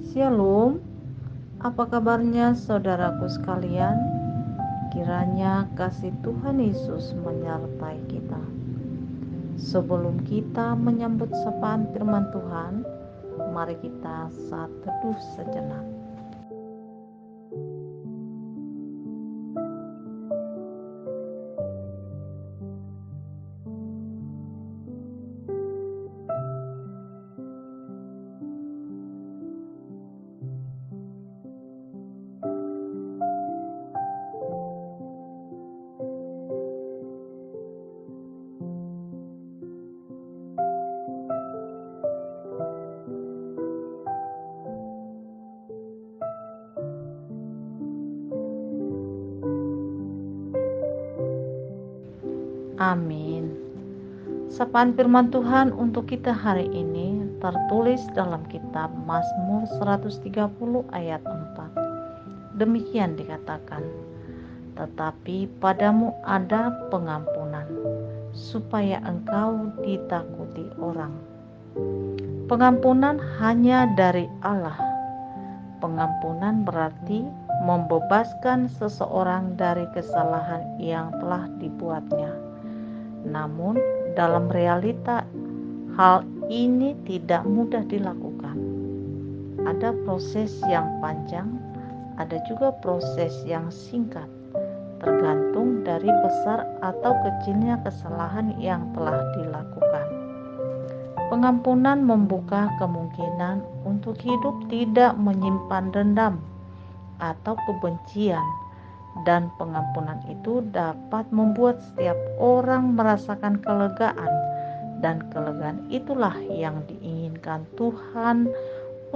Shalom, apa kabarnya saudaraku sekalian? Kiranya kasih Tuhan Yesus menyertai kita. Sebelum kita menyambut sapaan firman Tuhan, mari kita saat teduh sejenak. Amin. Sapaan firman Tuhan untuk kita hari ini tertulis dalam kitab Mazmur 130 ayat 4. Demikian dikatakan, tetapi padamu ada pengampunan, supaya engkau ditakuti orang. Pengampunan hanya dari Allah. Pengampunan berarti membebaskan seseorang dari kesalahan yang telah dibuatnya. Namun dalam realita hal ini tidak mudah dilakukan. Ada proses yang panjang, ada juga proses yang singkat, tergantung dari besar atau kecilnya kesalahan yang telah dilakukan. Pengampunan membuka kemungkinan untuk hidup tidak menyimpan dendam atau kebencian, dan pengampunan itu dapat membuat setiap orang merasakan kelegaan, dan kelegaan itulah yang diinginkan Tuhan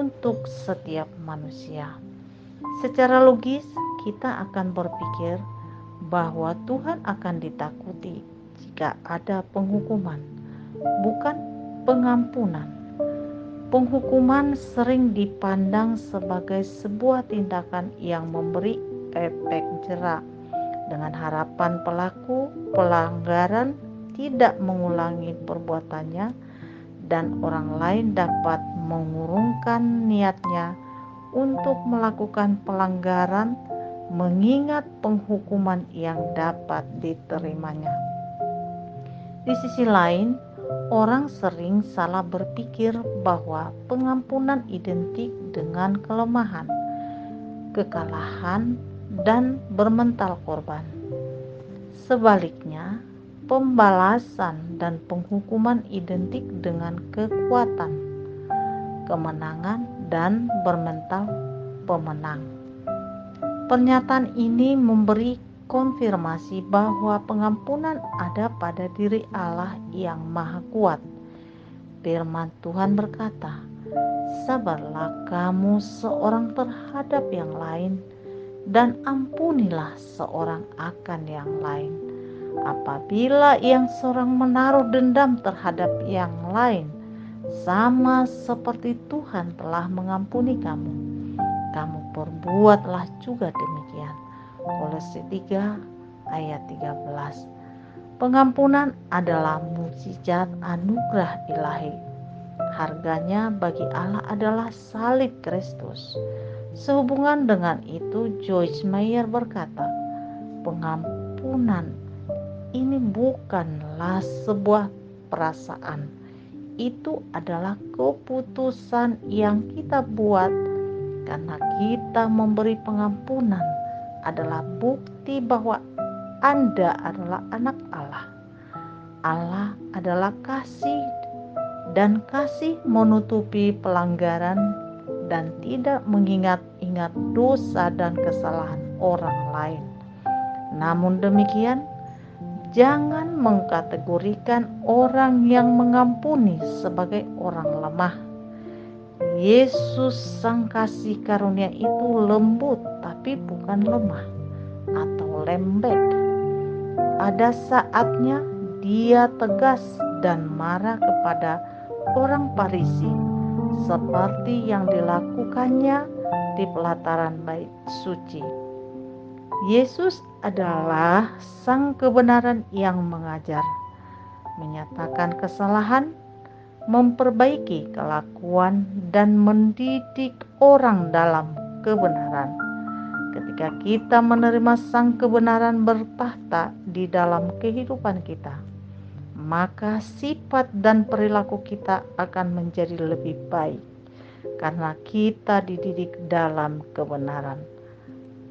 untuk setiap manusia. Secara logis kita akan berpikir bahwa Tuhan akan ditakuti jika ada penghukuman, bukan pengampunan. Penghukuman sering dipandang sebagai sebuah tindakan yang memberi efek jera, dengan harapan pelaku pelanggaran tidak mengulangi perbuatannya dan orang lain dapat mengurungkan niatnya untuk melakukan pelanggaran, mengingat penghukuman yang dapat diterimanya. Di sisi lain, orang sering salah berpikir bahwa pengampunan identik dengan kelemahan, kekalahan, dan bermental korban. Sebaliknya, pembalasan dan penghukuman identik dengan kekuatan, kemenangan, dan bermental pemenang. Pernyataan ini memberi konfirmasi bahwa pengampunan ada pada diri Allah yang Maha Kuat. Firman Tuhan berkata, sabarlah kamu seorang terhadap yang lain, dan ampunilah seorang akan yang lain. Apabila yang seorang menaruh dendam terhadap yang lain, sama seperti Tuhan telah mengampuni kamu, kamu perbuatlah juga demikian. Kolose 3 ayat 13. Pengampunan adalah mukjizat anugerah ilahi. Harganya bagi Allah adalah salib Kristus. Sehubungan dengan itu, Joyce Meyer berkata, pengampunan ini bukanlah sebuah perasaan. Itu adalah keputusan yang kita buat, karena kita memberi pengampunan adalah bukti bahwa Anda adalah anak Allah. Allah adalah kasih, dan kasih menutupi pelanggaran dan tidak mengingat-ingat dosa dan kesalahan orang lain. Namun demikian, jangan mengkategorikan orang yang mengampuni sebagai orang lemah. Yesus sang kasih karunia itu lembut, tapi bukan lemah atau lembek. Pada saatnya dia tegas dan marah kepada orang Farisi, seperti yang dilakukannya di pelataran bait suci. Yesus adalah sang kebenaran yang mengajar, menyatakan kesalahan, memperbaiki kelakuan, dan mendidik orang dalam kebenaran. Ketika kita menerima Sang kebenaran bertahta di dalam kehidupan kita, maka sifat dan perilaku kita akan menjadi lebih baik karena kita dididik dalam kebenaran.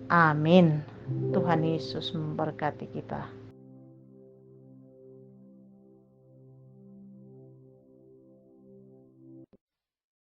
Amin. Tuhan Yesus memberkati kita.